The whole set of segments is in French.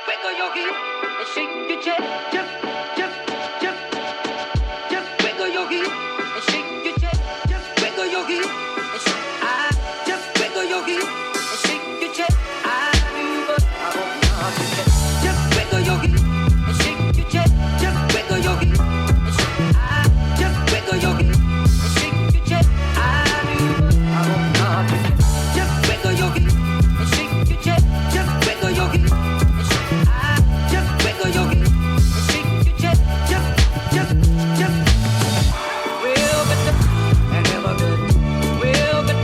wiggle your hip and shake your chest. Just wiggle your hip and shake your chest. Just wiggle your hip and shake. Just wiggle your hip and shake your chest. But I hope not to get. Just wiggle your hip and shake your chest. Just wiggle your hip and shake. Just wiggle your hip and shake your chest. But I hope not to get. Just wiggle your hip and shake your chest. Just wiggle your hip and shake. Just wiggle your hip and shake your chest. Just. Real good and never good. Real good.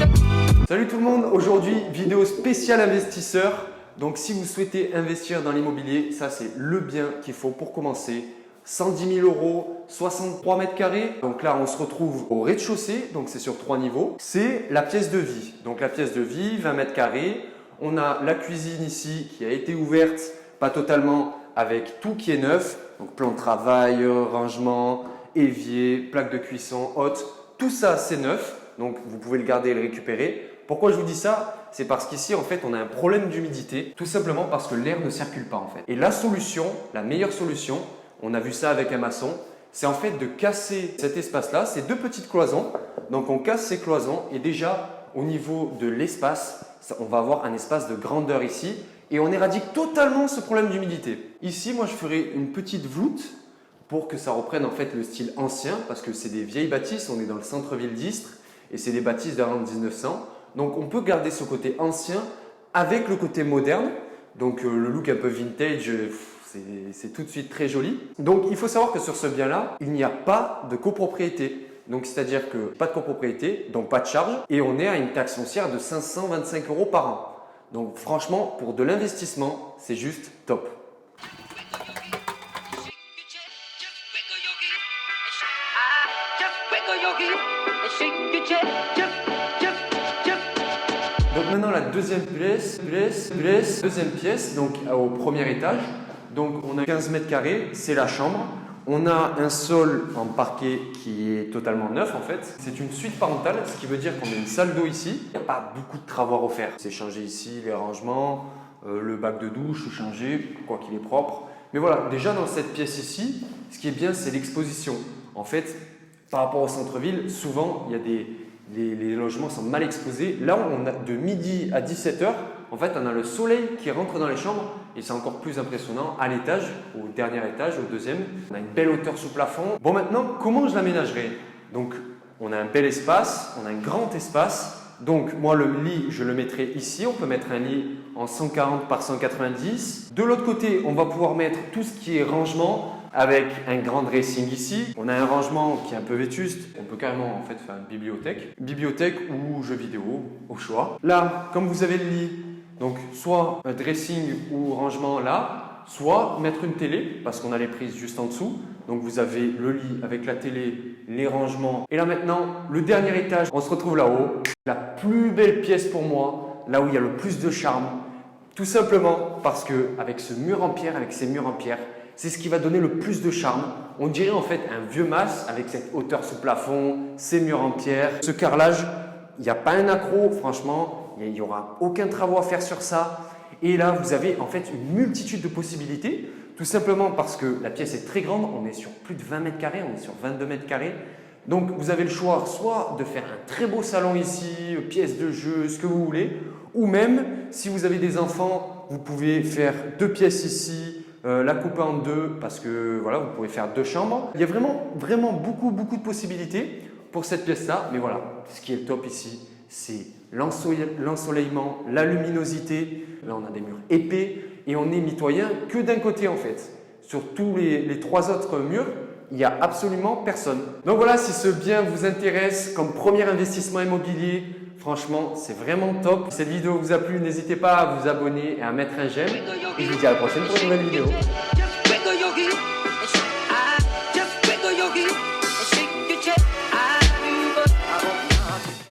Salut tout le monde, aujourd'hui vidéo spéciale investisseur. Donc si vous souhaitez investir dans l'immobilier, ça c'est le bien qu'il faut pour commencer. 110 000 euros, 63 mètres carrés. Donc là on se retrouve au rez-de-chaussée, donc c'est sur 3 niveaux. C'est la pièce de vie. Donc la pièce de vie, 20 mètres carrés. On a la cuisine ici qui a été ouverte, pas totalement, avec tout qui est neuf. Donc plan de travail, rangement, évier, plaque de cuisson, hotte. Tout ça c'est neuf, donc vous pouvez le garder et le récupérer. Pourquoi je vous dis ça? C'est parce qu'ici, en fait, on a un problème d'humidité, tout simplement parce que l'air ne circule pas, en fait. Et la solution, la meilleure solution, on a vu ça avec un maçon, c'est en fait de casser cet espace-là, ces deux petites cloisons. Donc, on casse ces cloisons et déjà, au niveau de l'espace, on va avoir un espace de grandeur ici et on éradique totalement ce problème d'humidité. Ici, moi, je ferai une petite voûte pour que ça reprenne en fait le style ancien parce que c'est des vieilles bâtisses, on est dans le centre-ville d'Istres et c'est des bâtisses d'avant 1900. Donc, on peut garder ce côté ancien avec le côté moderne. Donc, le look un peu vintage, c'est tout de suite très joli. Donc, il faut savoir que sur ce bien-là, il n'y a pas de copropriété. Donc, c'est-à-dire que pas de copropriété, donc pas de charge. Et on est à une taxe foncière de 525 euros par an. Donc, franchement, pour de l'investissement, c'est juste top. Donc maintenant la deuxième pièce, donc au premier étage. Donc on a 15 mètres carrés, c'est la chambre. On a un sol en parquet qui est totalement neuf en fait. C'est une suite parentale, ce qui veut dire qu'on a une salle d'eau ici. Il n'y a pas beaucoup de travaux à refaire. C'est changer ici les rangements, le bac de douche, changer, quoi qu'il est propre. Mais voilà, déjà dans cette pièce ici, ce qui est bien, c'est l'exposition. En fait, par rapport au centre-ville, souvent, il y a les logements sont mal exposés. Là, on a de midi à 17h, en fait, on a le soleil qui rentre dans les chambres et c'est encore plus impressionnant à l'étage, au dernier étage, au deuxième. On a une belle hauteur sous plafond. Bon, maintenant, comment je l'aménagerai? Donc, on a un bel espace, on a un grand espace. Donc, moi, le lit, je le mettrai ici. On peut mettre un lit en 140 par 190. De l'autre côté, on va pouvoir mettre tout ce qui est rangement avec un grand dressing ici. On a un rangement qui est un peu vétuste. On peut carrément en fait faire une bibliothèque. Bibliothèque ou jeux vidéo, au choix. Là, comme vous avez le lit, donc soit un dressing ou rangement là, soit mettre une télé parce qu'on a les prises juste en dessous. Donc vous avez le lit avec la télé, les rangements. Et là maintenant, le dernier étage, on se retrouve là-haut. La plus belle pièce pour moi, là où il y a le plus de charme. Tout simplement parce que avec ce mur en pierre, avec ces murs en pierre, c'est ce qui va donner le plus de charme. On dirait en fait un vieux mas avec cette hauteur sous plafond, ces murs en pierre. Ce carrelage, il n'y a pas un accroc, franchement, il n'y aura aucun travaux à faire sur ça. Et là, vous avez en fait une multitude de possibilités, tout simplement parce que la pièce est très grande. On est sur plus de 20 mètres carrés, on est sur 22 mètres carrés. Donc, vous avez le choix soit de faire un très beau salon ici, pièces de jeu, ce que vous voulez, ou même, si vous avez des enfants, vous pouvez faire deux pièces ici, la couper en deux parce que voilà, vous pouvez faire deux chambres. Il y a vraiment beaucoup de possibilités pour cette pièce-là. Mais voilà, ce qui est le top ici, c'est l'ensoleillement, la luminosité. Là, on a des murs épais et on est mitoyen que d'un côté en fait. Sur tous les trois autres murs, il n'y a absolument personne. Donc voilà, si ce bien vous intéresse comme premier investissement immobilier, franchement, c'est vraiment top. Si cette vidéo vous a plu, n'hésitez pas à vous abonner et à mettre un j'aime. Et je vous dis à la prochaine pour une nouvelle vidéo.